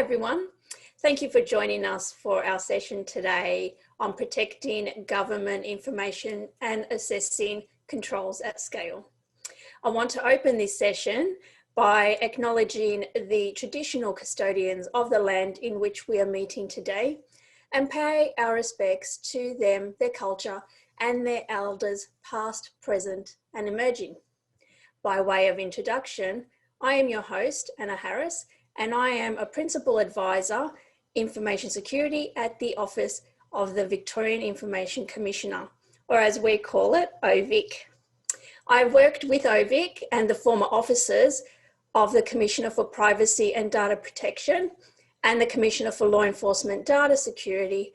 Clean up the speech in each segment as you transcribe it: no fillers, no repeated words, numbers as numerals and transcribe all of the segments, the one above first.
everyone. Thank you for joining us for our session today on protecting government information and assessing controls at scale. I want to open this session by acknowledging the traditional custodians of the land in which we are meeting today and pay our respects to them, their culture, and their elders past, present, and emerging. By way of introduction, I am your host, Anna Harris, and I am a Principal Advisor, Information Security at the Office of the Victorian Information Commissioner, or as we call it, OVIC. I've worked with OVIC and the former officers of the Commissioner for Privacy and Data Protection and the Commissioner for Law Enforcement Data Security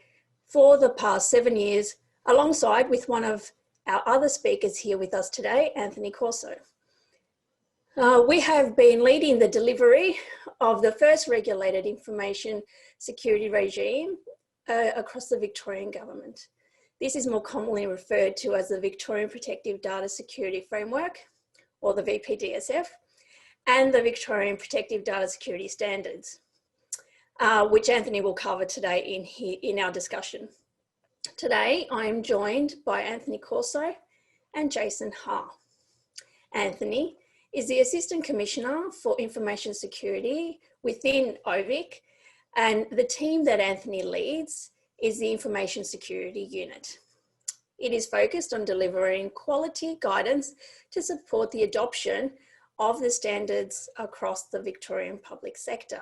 for the past 7 years, alongside with one of our other speakers here with us today, Anthony Corso. We have been leading the delivery of the first regulated information security regime across the Victorian government. This is more commonly referred to as the Victorian Protective Data Security Framework, or the VPDSF, and the Victorian Protective Data Security Standards, which Anthony will cover today in our discussion. Today, I am joined by Anthony Corso and Jason Ha. Anthony is the Assistant Commissioner for Information Security within OVIC, and the team that Anthony leads is the Information Security Unit. It is focused on delivering quality guidance to support the adoption of the standards across the Victorian public sector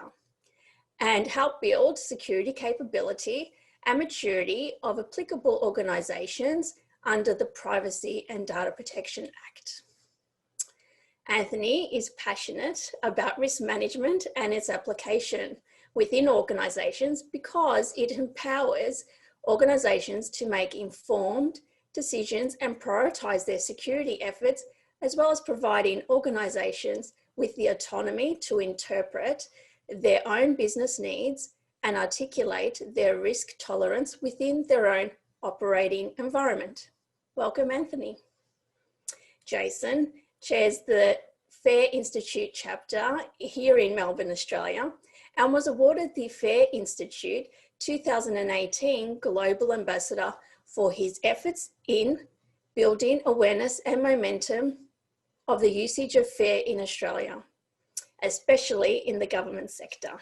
and help build security capability and maturity of applicable organisations under the Privacy and Data Protection Act. Anthony is passionate about risk management and its application within organisations because it empowers organisations to make informed decisions and prioritise their security efforts, as well as providing organisations with the autonomy to interpret their own business needs and articulate their risk tolerance within their own operating environment. Welcome, Anthony. Jason chairs the FAIR Institute chapter here in Melbourne, Australia, and was awarded the FAIR Institute 2018 Global Ambassador for his efforts in building awareness and momentum of the usage of FAIR in Australia, especially in the government sector.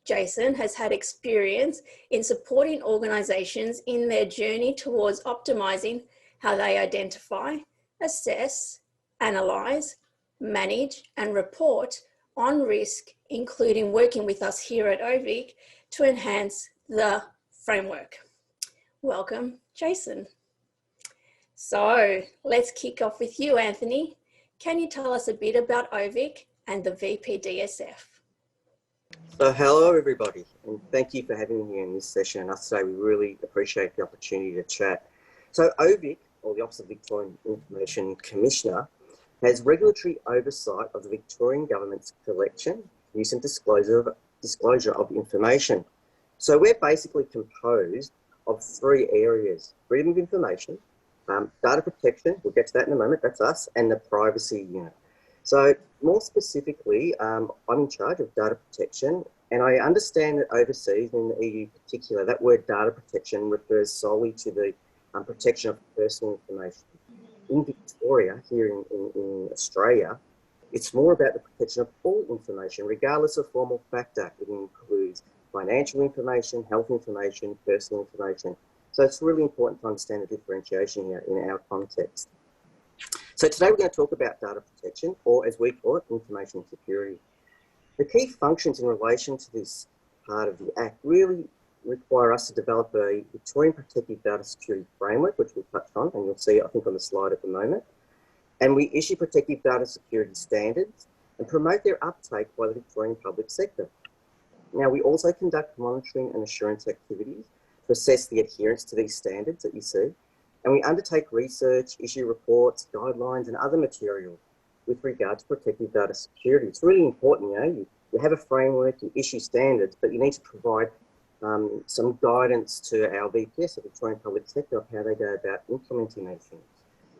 Jason has had experience in supporting organisations in their journey towards optimising how they identify, assess, analyse, manage and report on risk, including working with us here at OVIC to enhance the framework. Welcome, Jason. So let's kick off with you, Anthony. Can you tell us a bit about OVIC and the VPDSF? So hello everybody, and thank you for having me in this session. And us today, we really appreciate the opportunity to chat. So OVIC, or the Office of Victorian Information Commissioner, has regulatory oversight of the Victorian Government's collection, use and disclosure of information. So we're basically composed of three areas: freedom of information, data protection, we'll get to that in a moment, that's us, and the privacy unit. So more specifically, I'm in charge of data protection, and I understand that overseas, in the EU in particular, that word data protection refers solely to the protection of personal information. In Victoria, here in Australia, it's more about the protection of all information, regardless of formal factor. It includes financial information, health information, personal information. So it's really important to understand the differentiation here in our context. So today we're going to talk about data protection, or as we call it, information security. The key functions in relation to this part of the Act really require us to develop a Victorian Protective Data Security Framework, which we'll touch on, and you'll see, I think, on the slide at the moment. And we issue protective data security standards and promote their uptake by the Victorian public sector. Now, we also conduct monitoring and assurance activities to assess the adherence to these standards that you see. And we undertake research, issue reports, guidelines, and other material with regard to protective data security. It's really important, you have a framework, you issue standards, but you need to provide some guidance to our VPS, the Victorian Public Sector, of how they go about implementing these things.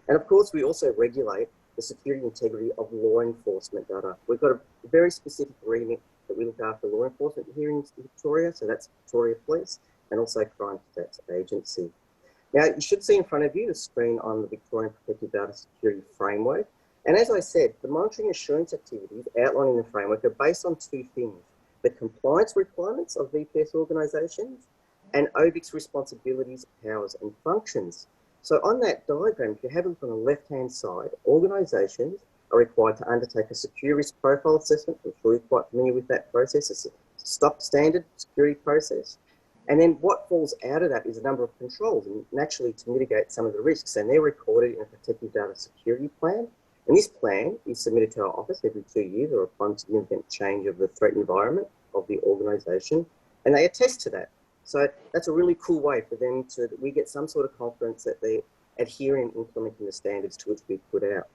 And of course, we also regulate the security integrity of law enforcement data. We've got a very specific remit that we look after law enforcement here in Victoria, so that's Victoria Police, and also Crime Stats Agency. Now, you should see in front of you the screen on the Victorian Protected Data Security Framework. And as I said, the monitoring assurance activities outlined in the framework are based on two things: the compliance requirements of VPS organisations and OVIC's responsibilities, powers and functions. So on that diagram, if you have a look on the left-hand side, organisations are required to undertake a security risk profile assessment. I'm sure you're quite familiar with that process. It's a stock standard security process. And then what falls out of that is a number of controls, and naturally to mitigate some of the risks, and they're recorded in a protected data security plan. And this plan is submitted to our office every 2 years or upon significant change of the threat environment of the organisation, and they attest to that. So that's a really cool way for them to, we get some sort of confidence that they're adhering and implementing the standards to which we put out.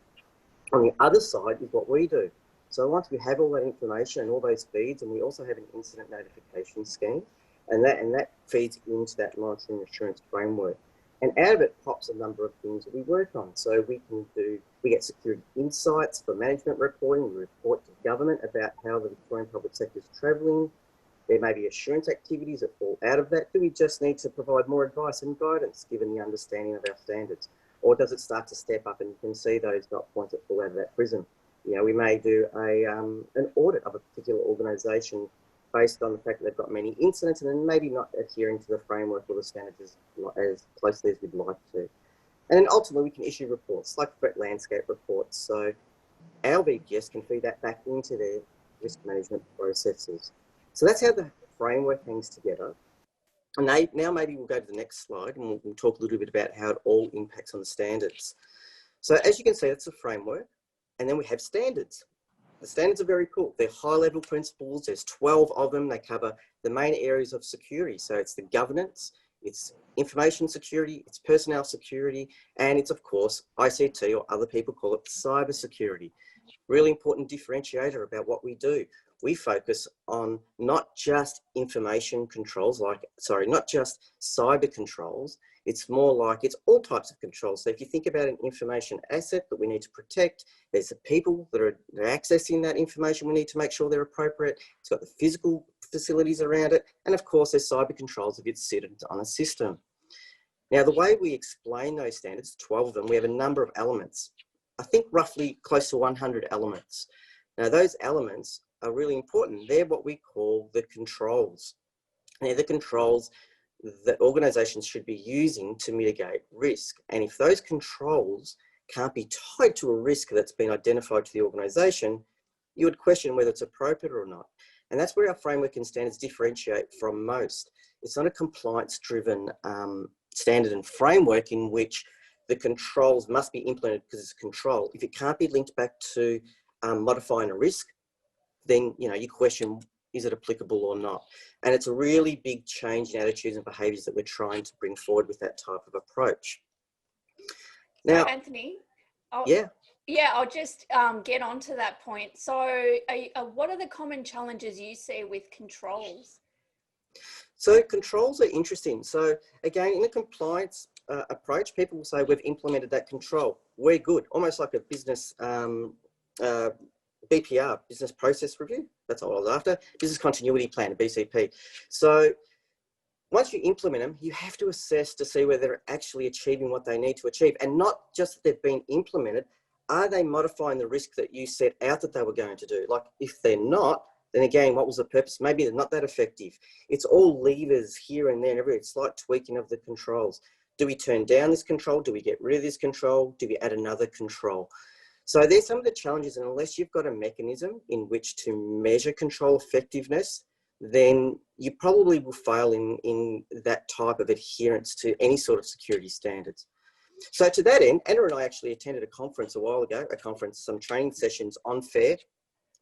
On the other side is what we do. So once we have all that information and all those feeds, and we also have an incident notification scheme, and that feeds into that monitoring assurance framework. And out of it pops a number of things that we work on. So we get security insights for management reporting. We report to government about how the Victorian public sector is travelling. There may be assurance activities that fall out of that. Do we just need to provide more advice and guidance given the understanding of our standards? Or does it start to step up, and you can see those dot points that fall out of that prism? You know, we may do an audit of a particular organisation based on the fact that they've got many incidents and then maybe not adhering to the framework or the standards as closely as we'd like to. And then ultimately we can issue reports like threat landscape reports. So our VPS can feed that back into their risk management processes. So that's how the framework hangs together. And now maybe we'll go to the next slide and we'll talk a little bit about how it all impacts on the standards. So as you can see, that's the framework. And then we have standards. The standards are very cool. They're high-level principles. There's 12 of them. They cover the main areas of security. So it's the governance, it's information security, it's personnel security, and it's, of course, ICT, or other people call it cyber security. Really important differentiator about what we do. We focus on not just information controls, not just cyber controls. It's more like it's all types of controls. So if you think about an information asset that we need to protect, there's the people that are accessing that information. We need to make sure they're appropriate. It's got the physical facilities around it. And of course, there's cyber controls if it's seated on a system. Now, the way we explain those standards, 12 of them, we have a number of elements. I think roughly close to 100 elements. Now, those elements are really important. They're what we call the controls. They're the controls that organisations should be using to mitigate risk. And if those controls can't be tied to a risk that's been identified to the organisation, you would question whether it's appropriate or not. And that's where our framework and standards differentiate from most. It's not a compliance-driven standard and framework in which the controls must be implemented because it's control. If it can't be linked back to modifying a risk, then you question, is it applicable or not? And it's a really big change in attitudes and behaviours that we're trying to bring forward with that type of approach. Now, so Anthony, I'll just get onto that point. So what are the common challenges you see with controls? So controls are interesting. So again, in a compliance approach, people will say, we've implemented that control. We're good, almost like a business BPR, business process review. That's what I was after. Business continuity plan, a BCP. So once you implement them, you have to assess to see whether they're actually achieving what they need to achieve. And not just that they've been implemented, are they modifying the risk that you set out that they were going to do? Like if they're not, then again, what was the purpose? Maybe they're not that effective. It's all levers here and there and everywhere. It's like tweaking of the controls. Do we turn down this control? Do we get rid of this control? Do we add another control? So there's some of the challenges, and unless you've got a mechanism in which to measure control effectiveness, then you probably will fail in that type of adherence to any sort of security standards. So to that end, Anna and I actually attended a conference a while ago, some training sessions on FAIR,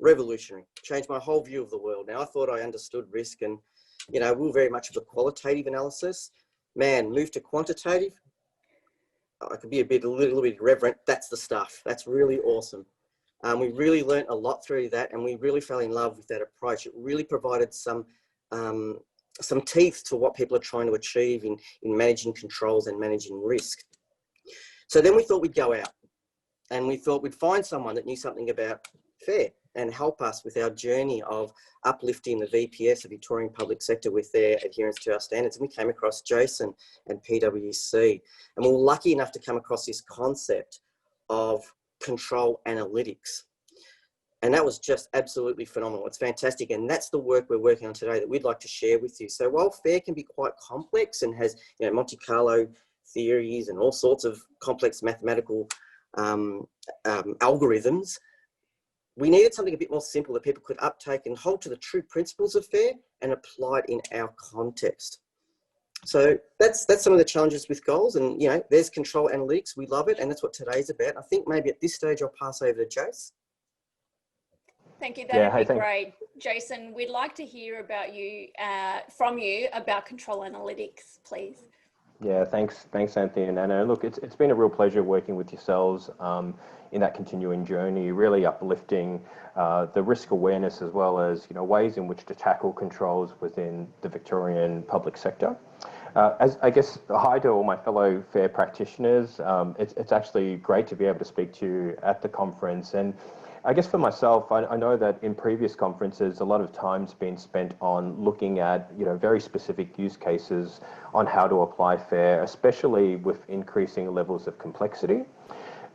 revolutionary, changed my whole view of the world. Now, I thought I understood risk and, we were very much of a qualitative analysis. Man, move to quantitative, I could be a little bit irreverent. That's the stuff. That's really awesome. We really learnt a lot through that, and we really fell in love with that approach. It really provided some teeth to what people are trying to achieve in managing controls and managing risk. So then we thought we'd go out, and we thought we'd find someone that knew something about FAIR. and help us with our journey of uplifting the VPS, the Victorian public sector, with their adherence to our standards. And we came across Jason and PwC, and we were lucky enough to come across this concept of control analytics. And that was just absolutely phenomenal. It's fantastic. And that's the work we're working on today that we'd like to share with you. So while FAIR can be quite complex and has, you know, Monte Carlo theories and all sorts of complex mathematical algorithms, we needed something a bit more simple that people could uptake and hold to the true principles of FAIR and apply it in our context. So that's some of the challenges with goals. And, you know, there's control analytics. We love it. And that's what today's about. I think maybe at this stage, I'll pass over to Jace. Thank you. That'd be great. Jason, we'd like to hear about from you about control analytics, please. Yeah, thanks Anthony and Anna. Look, it's been a real pleasure working with yourselves in that continuing journey, really uplifting the risk awareness as well as, you know, ways in which to tackle controls within the Victorian public sector. As I guess, hi to all my fellow FAIR practitioners. It's actually great to be able to speak to you at the conference. And I guess for myself, I know that in previous conferences, a lot of time's been spent on looking at, you know, very specific use cases on how to apply FAIR, especially with increasing levels of complexity.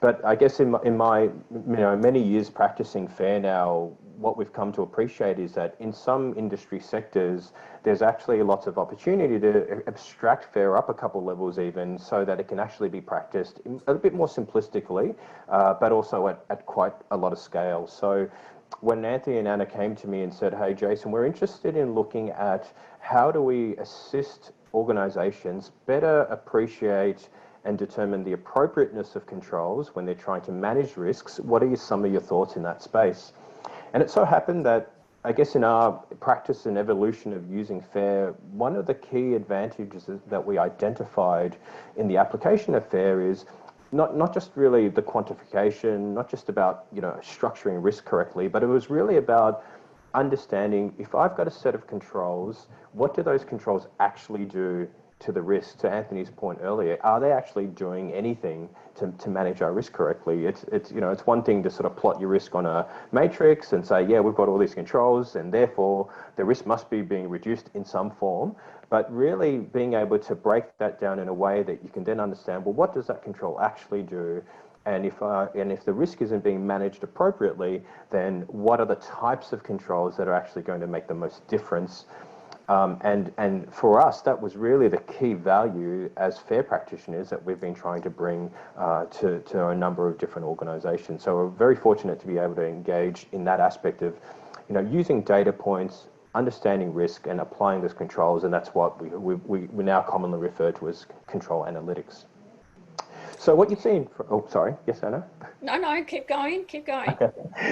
But I guess in my you know, many years practicing FAIR now, what we've come to appreciate is that in some industry sectors, there's actually lots of opportunity to abstract FAIR up a couple levels even, so that it can actually be practiced a bit more simplistically, but also at quite a lot of scale. So when Anthony and Anna came to me and said, hey, Jason, we're interested in looking at how do we assist organizations better appreciate and determine the appropriateness of controls when they're trying to manage risks, what are some of your thoughts in that space? And it so happened that, I guess in our practice and evolution of using FAIR, one of the key advantages that we identified in the application of FAIR is not just really the quantification, not just about, you know, structuring risk correctly, but it was really about understanding, if I've got a set of controls, what do those controls actually do to the risk? To Anthony's point earlier, are they actually doing anything to manage our risk correctly? It's you know, it's one thing to sort of plot your risk on a matrix and say, yeah, we've got all these controls and therefore the risk must be being reduced in some form. But really being able to break that down in a way that you can then understand, well, what does that control actually do? And if the risk isn't being managed appropriately, then what are the types of controls that are actually going to make the most difference? And for us, that was really the key value as FAIR practitioners that we've been trying to bring to a number of different organisations. So we're very fortunate to be able to engage in that aspect of, you know, using data points, understanding risk, and applying those controls, and that's what we now commonly refer to as control analytics. So what you see in, oh, sorry, yes, Anna? No, keep going.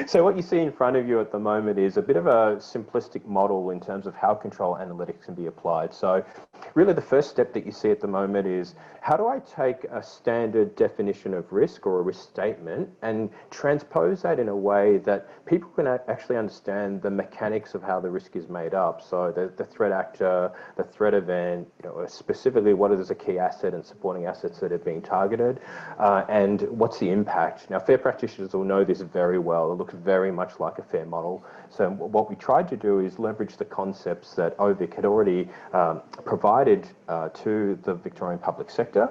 So what you see in front of you at the moment is a bit of a simplistic model in terms of how control analytics can be applied. So really the first step that you see at the moment is, how do I take a standard definition of risk or a risk statement and transpose that in a way that people can actually understand the mechanics of how the risk is made up? So the threat actor, the threat event, you know, specifically what is a key asset and supporting assets that are being targeted, and what's the impact? Now, FAIR practitioners will know this very well. It looks very much like a FAIR model. So what we tried to do is leverage the concepts that OVIC had already provided to the Victorian public sector,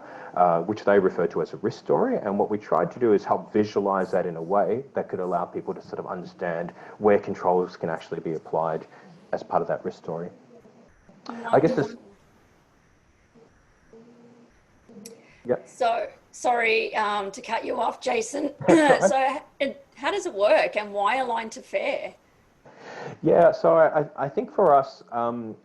which they refer to as a risk story. And what we tried to do is help visualize that in a way that could allow people to sort of understand where controls can actually be applied as part of that risk story. Wonderful. I guess this... Yeah. So, sorry to cut you off, Jason. So how does it work and why align to FAIR? Yeah, so I think for us, you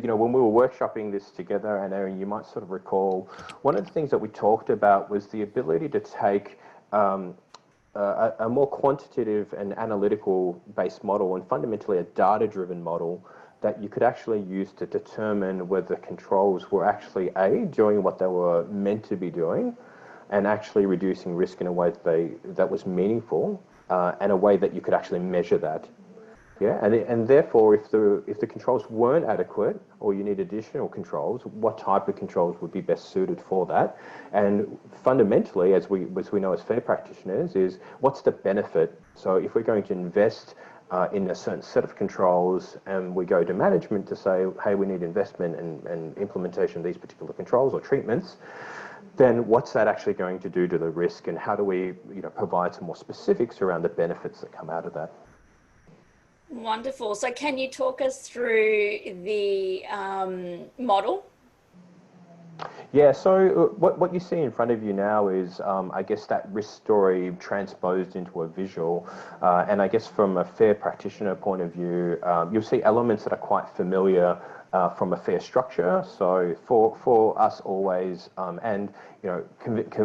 know, when we were workshopping this together, and Aaron, you might sort of recall, one of the things that we talked about was the ability to take a more quantitative and analytical based model, and fundamentally a data-driven model that you could actually use to determine whether controls were actually doing what they were meant to be doing, and actually reducing risk in a way that was meaningful, and a way that you could actually measure that. Yeah, and therefore, if the controls weren't adequate, or you need additional controls, what type of controls would be best suited for that? And fundamentally, as we know as FAIR practitioners, is what's the benefit So if we're going to invest in a certain set of controls and we go to management to say, hey, we need investment and implementation of these particular controls or treatments, then what's that actually going to do to the risk, and how do we provide some more specifics around the benefits that come out of that? Wonderful. So can you talk us through the model? Yeah, so what you see in front of you now is, I guess, that risk story transposed into a visual. And I guess from a fair practitioner point of view, you'll see elements that are quite familiar from a fair structure. So for us always, and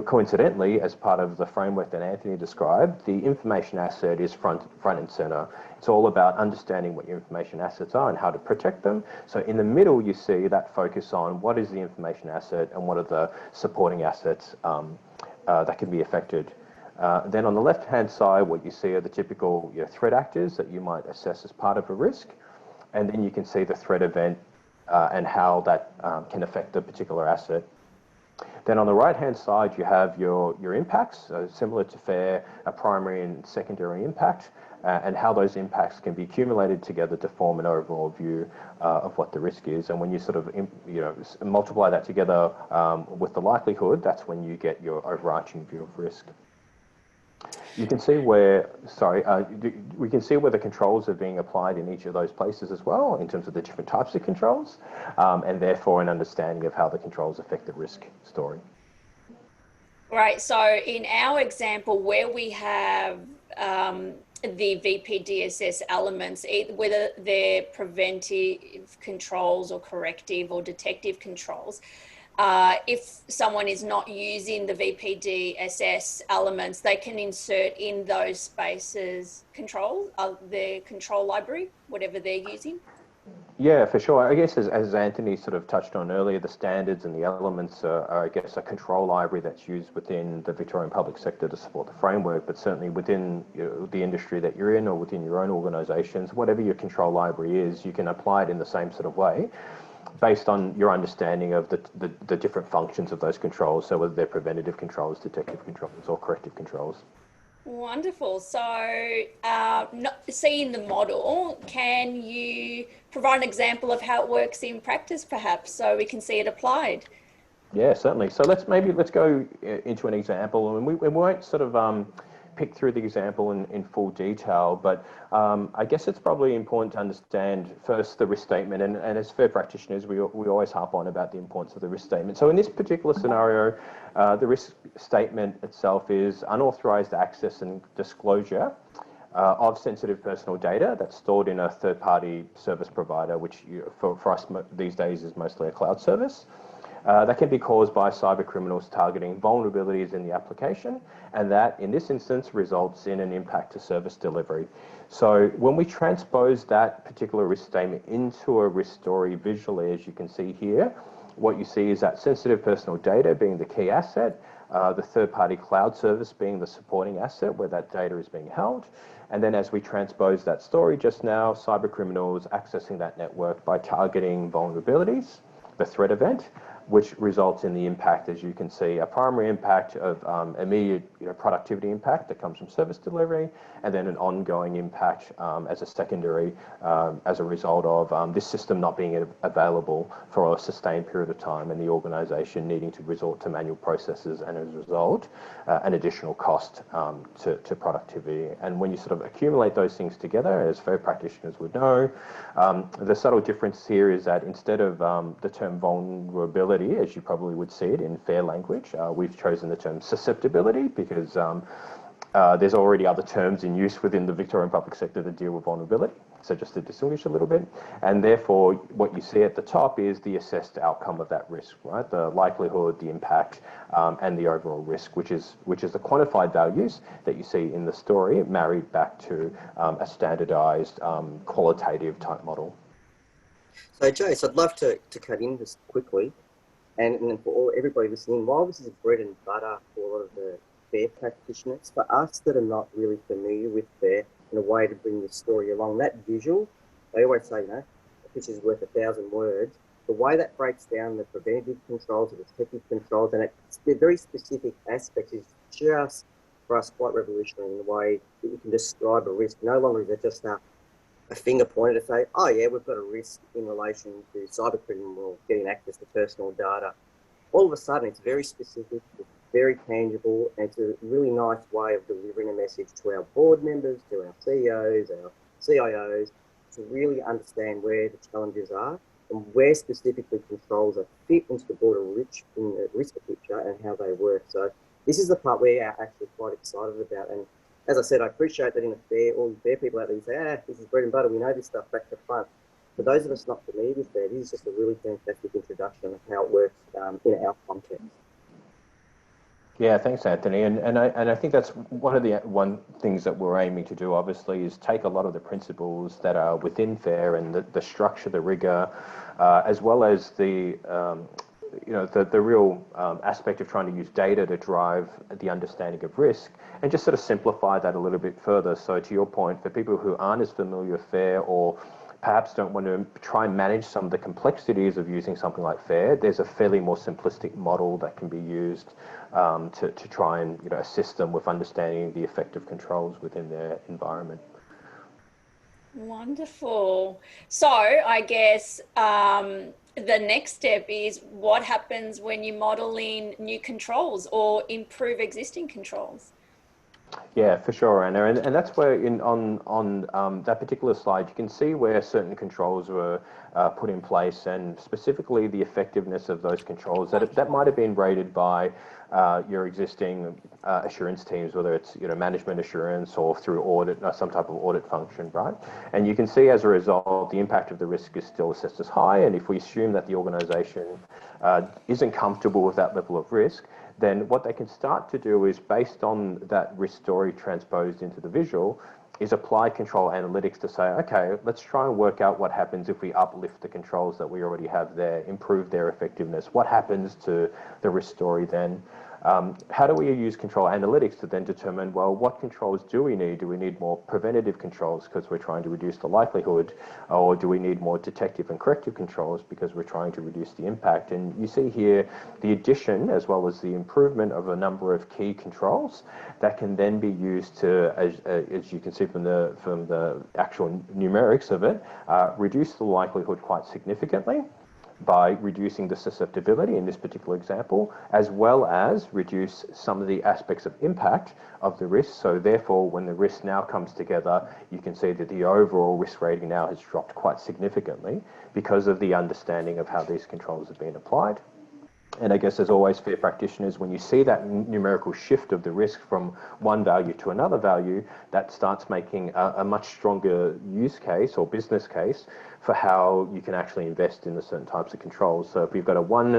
coincidentally, as part of the framework that Anthony described, the information asset is front and center. It's all about understanding what your information assets are and how to protect them. So in the middle, you see that focus on what is the information asset and what are the supporting assets that can be affected. Then on the left-hand side, what you see are the typical threat actors that you might assess as part of a risk. And then you can see the threat event and how that can affect a particular asset. Then on the right-hand side, you have your impacts, similar to FAIR, a primary and secondary impact, and how those impacts can be accumulated together to form an overall view of what the risk is. And when you sort of multiply that together with the likelihood, that's when you get your overarching view of risk. You can see where, we can see where the controls are being applied in each of those places as well, in terms of the different types of controls, and therefore an understanding of how the controls affect the risk story. Right, so in our example, where we have the VPDSS elements, whether they're preventive controls or corrective or detective controls, if someone is not using the VPDSS elements, they can insert in those spaces their control library, whatever they're using. Yeah, for sure. I guess as Anthony sort of touched on earlier, the standards and the elements are, I guess, a control library that's used within the Victorian public sector to support the framework, but certainly within the industry that you're in or within your own organisations, whatever your control library is, you can apply it in the same sort of way based on your understanding of the different functions of those controls, so whether they're preventative controls, detective controls, or corrective controls. Wonderful. So seeing the model, can you provide an example of how it works in practice, perhaps, so we can see it applied? Yeah, certainly. So let's go into an example, and we won't sort of pick through the example in full detail, but I guess it's probably important to understand first the risk statement, and as fair practitioners, we always harp on about the importance of the risk statement. So in this particular scenario, the risk statement itself is unauthorized access and disclosure of sensitive personal data that's stored in a third-party service provider, which for us these days is mostly a cloud service. That can be caused by cyber criminals targeting vulnerabilities in the application, and that, in this instance, results in an impact to service delivery. So when we transpose that particular risk statement into a risk story visually, as you can see here, what you see is that sensitive personal data being the key asset, the third-party cloud service being the supporting asset where that data is being held. And then as we transpose that story just now, cyber criminals accessing that network by targeting vulnerabilities, the threat event, which results in the impact, as you can see, a primary impact of immediate productivity impact that comes from service delivery, and then an ongoing impact as a secondary as a result of this system not being available for a sustained period of time and the organisation needing to resort to manual processes, and as a result, an additional cost to productivity. And when you sort of accumulate those things together, as fair practitioners would know, the subtle difference here is that instead of the term vulnerability, as you probably would see it in fair language, we've chosen the term susceptibility because there's already other terms in use within the Victorian public sector that deal with vulnerability. So just to distinguish a little bit, and therefore what you see at the top is the assessed outcome of that risk, right? The likelihood, the impact, and the overall risk, which is the quantified values that you see in the story married back to a standardized qualitative type model. So Jace, I'd love to cut in just quickly. And for everybody listening, while this is bread and butter for a lot of the FAIR practitioners, for us that are not really familiar with FAIR and a way to bring this story along, that visual, they always say, a picture is worth 1,000 words. The way that breaks down the preventative controls, the detective controls, and the very specific aspects is just for us quite revolutionary in the way that you can describe a risk. No longer is it just a finger pointer to say, oh yeah, we've got a risk in relation to cybercriminal getting access to personal data. All of a sudden, it's very specific, it's very tangible, and it's a really nice way of delivering a message to our board members, to our CEOs, our CIOs, to really understand where the challenges are and where specifically controls are fit into the broader risk picture and how they work. So this is the part we're actually quite excited about. And as I said, I appreciate that in a fair, all the fair people out there say, this is bread and butter, we know this stuff back to front. For those of us not familiar with that, this is just a really fantastic introduction of how it works in our context. Yeah, thanks, Anthony. And I think that's one things that we're aiming to do, obviously, is take a lot of the principles that are within FAIR and the structure, the rigor, as well as the real aspect of trying to use data to drive the understanding of risk, and just sort of simplify that a little bit further. So to your point, for people who aren't as familiar with FAIR or perhaps don't want to try and manage some of the complexities of using something like FAIR, there's a fairly more simplistic model that can be used to try and assist them with understanding the effective controls within their environment. Wonderful. So I guess the next step is what happens when you model in new controls or improve existing controls? Yeah, for sure, Anna, and that's where on that particular slide you can see where certain controls were put in place, and specifically the effectiveness of those controls that might have been rated by your existing assurance teams, whether it's management assurance or through audit, some type of audit function, right? And you can see as a result the impact of the risk is still assessed as high, and if we assume that the organisation isn't comfortable with that level of risk, then what they can start to do is, based on that risk story transposed into the visual, is apply control analytics to say, okay, let's try and work out what happens if we uplift the controls that we already have there, improve their effectiveness. What happens to the risk story then? How do we use control analytics to then determine, well, what controls do we need? Do we need more preventative controls because we're trying to reduce the likelihood, or do we need more detective and corrective controls because we're trying to reduce the impact? And you see here the addition as well as the improvement of a number of key controls that can then be used to, as you can see from the actual numerics of it, reduce the likelihood quite significantly by reducing the susceptibility in this particular example, as well as reduce some of the aspects of impact of the risk. So therefore, when the risk now comes together, you can see that the overall risk rating now has dropped quite significantly because of the understanding of how these controls have been applied. And I guess, as always, FAIR practitioners, when you see that numerical shift of the risk from one value to another value, that starts making a much stronger use case or business case for how you can actually invest in the certain types of controls. So if we've got a one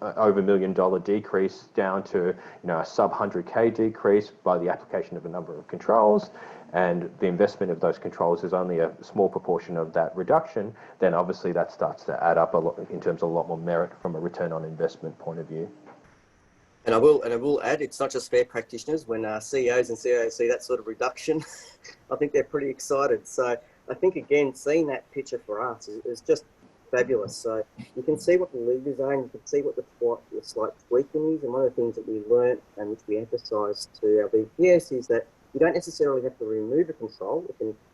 over $1 million decrease down to a sub 100K decrease by the application of a number of controls, and the investment of those controls is only a small proportion of that reduction, then obviously that starts to add up a lot in terms of a lot more merit from a return on investment point of view. And I will add, it's not just FAIR practitioners. When CEOs and CIOs see that sort of reduction, I think they're pretty excited. So I think, again, seeing that picture for us is just fabulous. So you can see what the levers are, and you can see what the slight tweaking is. And one of the things that we learnt and which we emphasise to our BPS is that you don't necessarily have to remove a control.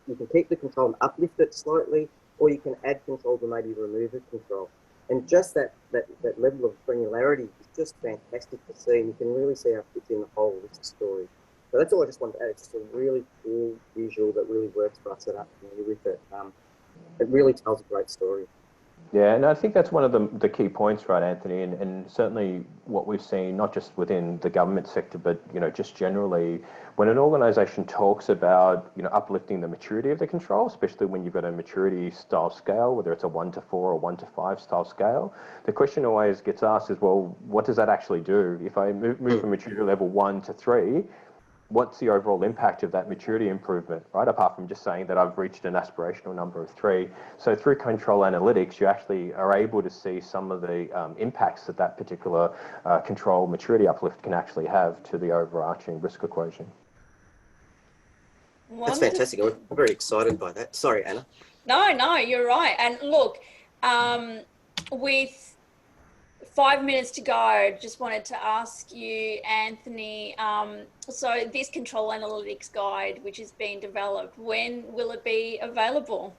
You can keep the control and uplift it slightly, or you can add controls and maybe remove a control. And just that level of granularity is just fantastic to see, and you can really see how it fits in the whole risk story. So that's all I just wanted to add. It's just a really cool visual that really works for us that aren't familiar with it. It really tells a great story. Yeah, and I think that's one of the key points, right, Anthony, and certainly what we've seen, not just within the government sector, but just generally, when an organisation talks about uplifting the maturity of the control, especially when you've got a maturity style scale, whether it's a 1 to 4 or 1 to 5 style scale, the question always gets asked is, well, what does that actually do? If I move from maturity level 1 to 3, what's the overall impact of that maturity improvement, right? Apart from just saying that I've reached an aspirational number of 3. So through control analytics, you actually are able to see some of the impacts that particular control maturity uplift can actually have to the overarching risk equation. That's fantastic. I'm very excited by that. Sorry, Anna. No, you're right. And look, with 5 minutes to go. Just wanted to ask you, Anthony, so this control analytics guide, which is being developed, when will it be available?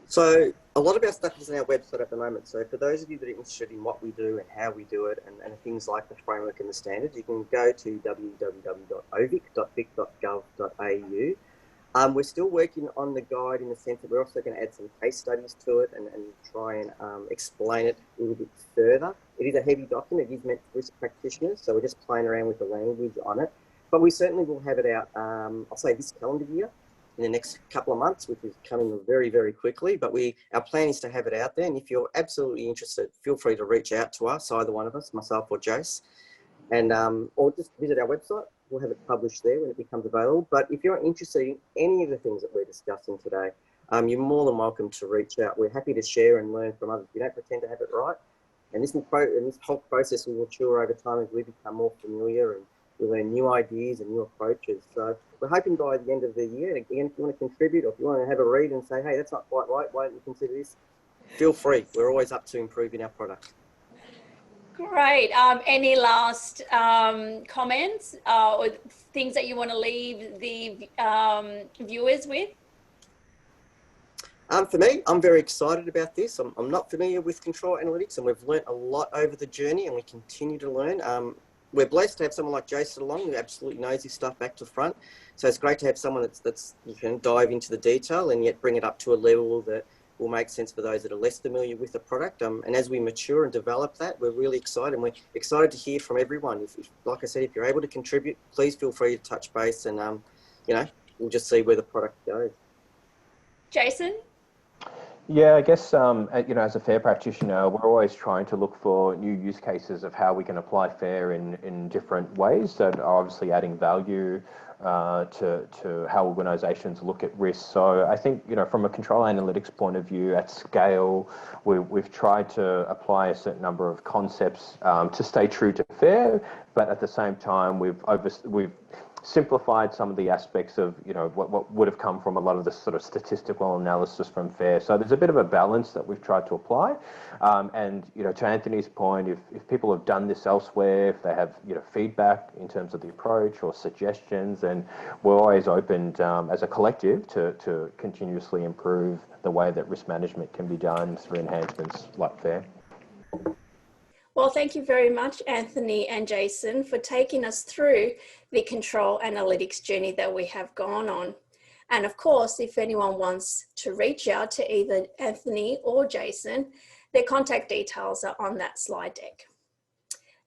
So a lot of our stuff is on our website at the moment. So for those of you that are interested in what we do and how we do it and things like the framework and the standards, you can go to www.ovic.vic.gov.au. We're still working on the guide in the sense that we're also going to add some case studies to it and try and explain it a little bit further. It is a heavy document. It is meant for risk practitioners, so we're just playing around with the language on it. But we certainly will have it out, I'll say this calendar year, in the next couple of months, which is coming very, very quickly. But our plan is to have it out there. And if you're absolutely interested, feel free to reach out to us, either one of us, myself or Jace, and or just visit our website. We'll have it published there when it becomes available. But if you're interested in any of the things that we're discussing today, you're more than welcome to reach out. We're happy to share and learn from others. We don't pretend to have it right. And this whole process will mature over time as we become more familiar and we learn new ideas and new approaches. So we're hoping by the end of the year, and again, if you want to contribute or if you want to have a read and say, hey, that's not quite right, why don't you consider this? Feel free. We're always up to improving our product. Great. Any last comments or things that you want to leave the viewers with? For me, I'm very excited about this. I'm not familiar with control analytics, and we've learnt a lot over the journey, and we continue to learn. We're blessed to have someone like Jason along who absolutely knows his stuff back to front. So it's great to have someone that's you can dive into the detail and yet bring it up to a level that will make sense for those that are less familiar with the product. And as we mature and develop that, we're really excited. And we're excited to hear from everyone. If, like I said, if you're able to contribute, please feel free to touch base and, we'll just see where the product goes. Jason? Yeah, I guess, as a FAIR practitioner, we're always trying to look for new use cases of how we can apply FAIR in different ways that are obviously adding value to how organisations look at risk. So I think, from a control analytics point of view, at scale, we've tried to apply a certain number of concepts to stay true to FAIR, but at the same time, we've simplified some of the aspects of what would have come from a lot of the sort of statistical analysis from FAIR. So there's a bit of a balance that we've tried to apply. And to Anthony's point, if people have done this elsewhere, if they have feedback in terms of the approach or suggestions, then we're always open as a collective to continuously improve the way that risk management can be done through enhancements like FAIR. Well, thank you very much, Anthony and Jason, for taking us through the control analytics journey that we have gone on. And of course, if anyone wants to reach out to either Anthony or Jason, their contact details are on that slide deck.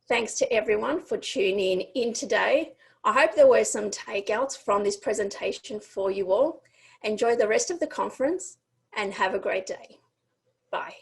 Thanks to everyone for tuning in today. I hope there were some takeouts from this presentation for you all. Enjoy the rest of the conference and have a great day. Bye.